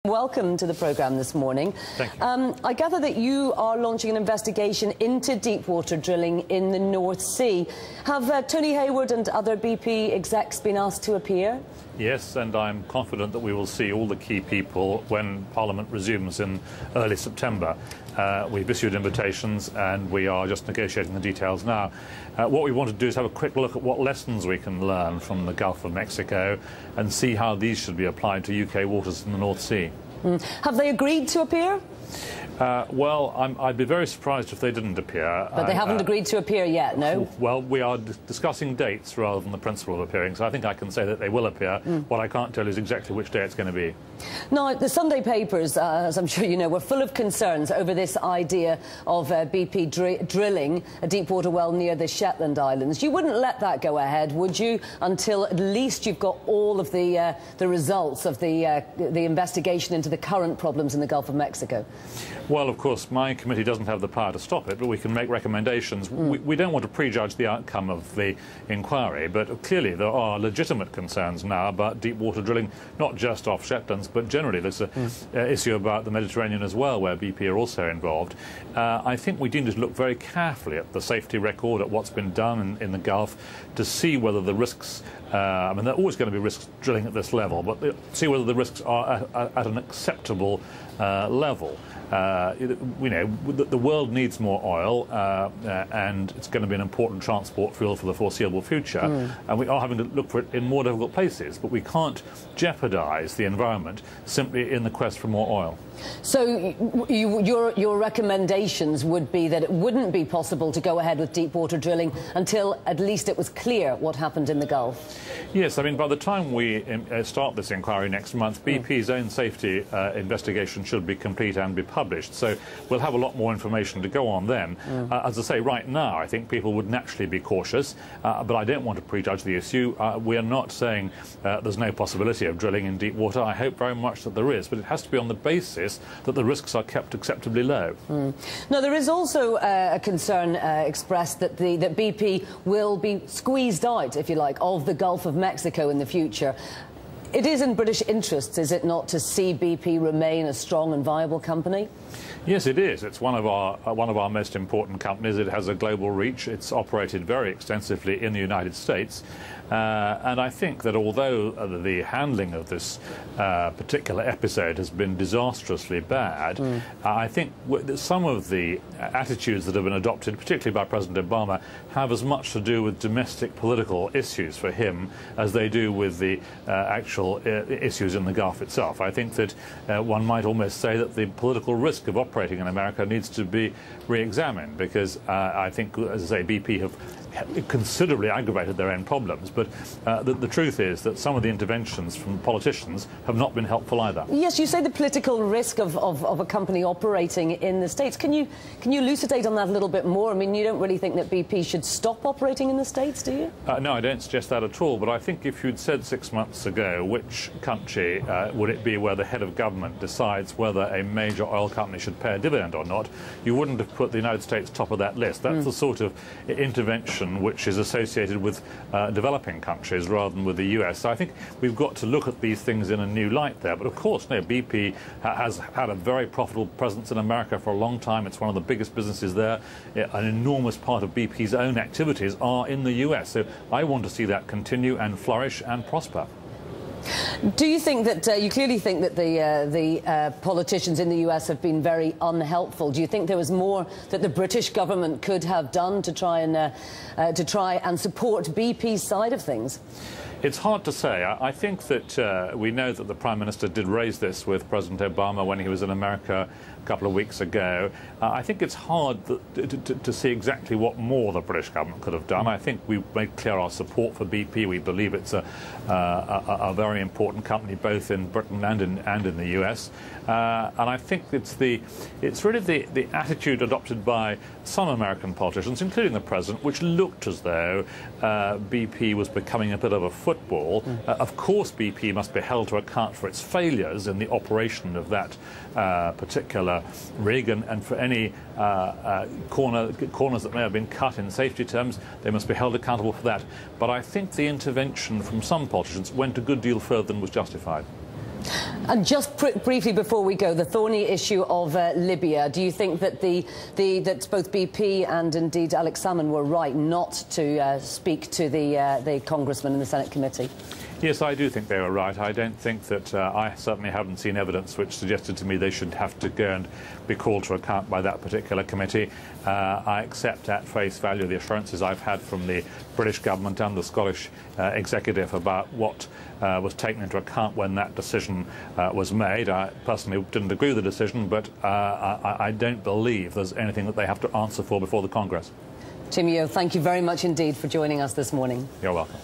Welcome to the programme this morning. Thank you. I gather that you are launching an investigation into deep-water drilling in the North Sea. Have Tony Hayward and other BP execs been asked to appear? Yes, and I'm confident that we will see all the key people when Parliament resumes in early September. We've issued invitations and we are just negotiating the details now. What we want to do is have a quick look at what lessons we can learn from the Gulf of Mexico and see how these should be applied to UK waters in the North Sea. Have they agreed to appear? Well, I'd be very surprised if they didn't appear. But they haven't agreed to appear yet, no? Well, we are discussing dates rather than the principle of appearing, so I think I can say that they will appear. What I can't tell you is exactly which day it's going to be. Now, the Sunday papers, as I'm sure you know, were full of concerns over this idea of BP drilling a deep-water well near the Shetland Islands. You wouldn't let that go ahead, would you, until at least you've got all of the results of the investigation into the current problems in the Gulf of Mexico? Well, of course, my committee doesn't have the power to stop it, but we can make recommendations. We don't want to prejudge the outcome of the inquiry, but clearly there are legitimate concerns now about deep-water drilling, not just off Shetlands, but generally there's an issue about the Mediterranean as well, where BP are also involved. I think we need to look very carefully at the safety record, at what's been done in the Gulf, to see whether the risks, I mean, there are always going to be risks drilling at this level, but see whether the risks are at an acceptable level. You know, the world needs more oil, and it's going to be an important transport fuel for the foreseeable future. And we are having to look for it in more difficult places, but we can't jeopardise the environment simply in the quest for more oil. So your recommendations would be that it wouldn't be possible to go ahead with deep-water drilling until at least it was clear what happened in the Gulf? Yes, I mean, by the time we start this inquiry next month, BP's own safety investigation should be complete and be published. So we'll have a lot more information to go on then. As I say, right now, I think people would naturally be cautious, but I don't want to prejudge the issue. We are not saying there's no possibility of drilling in deep water. I hope very much that there is, but it has to be on the basis that the risks are kept acceptably low. Now, there is also a concern expressed that that BP will be squeezed out, if you like, of the Gulf of Mexico in the future. It is in British interests, is it not, to see BP remain a strong and viable company? Yes, it is. It's one of our most important companies. It has a global reach. It's operated very extensively in the United States. And I think that although the handling of this particular episode has been disastrously bad, I think some of the attitudes that have been adopted, particularly by President Obama, have as much to do with domestic political issues for him as they do with the actual issues in the Gulf itself. I think that one might almost say that the political risk of operating in America needs to be re-examined, because I think, as I say, BP have considerably aggravated their own problems, but the truth is that some of the interventions from politicians have not been helpful either. Yes, you say the political risk of a company operating in the States. Can you elucidate on that a little bit more? I mean, you don't really think that BP should stop operating in the States, do you? No, I don't suggest that at all, but I think if you'd said 6 months ago which country would it be where the head of government decides whether a major oil company should pay a dividend or not, you wouldn't have put the United States top of that list. That's the sort of intervention which is associated with developing countries rather than with the US. So I think we've got to look at these things in a new light there. But of course, no, BP has had a very profitable presence in America for a long time. It's one of the biggest businesses there. An enormous part of BP's own activities are in the US. So I want to see that continue and flourish and prosper. Do you think that you clearly think that the politicians in the US have been very unhelpful? Do you think there was more that the British government could have done to try and support BP's side of things? It's hard to say. I think that we know that the Prime Minister did raise this with President Obama when he was in America a couple of weeks ago. I think it's hard to see exactly what more the British government could have done. I think we've made clear our support for BP. We believe it's a very important company both in Britain and in the US. And I think it's really the attitude adopted by some American politicians, including the President, which looked as though BP was becoming a bit of a football. Of course, BP must be held to account for its failures in the operation of that particular rig, and for any corners that may have been cut in safety terms, they must be held accountable for that. But I think the intervention from some politicians went a good deal further than was justified. And just briefly before we go, the thorny issue of Libya. Do you think that that both BP and indeed Alex Salmond were right not to speak to the congressman in the Senate committee? Yes, I do think they were right. I don't think that I certainly haven't seen evidence which suggested to me they should have to go and be called to account by that particular committee. I accept at face value the assurances I've had from the British government and the Scottish executive about what was taken into account when that decision was made. I personally didn't agree with the decision, but I don't believe there's anything that they have to answer for before the Congress. Tim Yeo, thank you very much indeed for joining us this morning. You're welcome.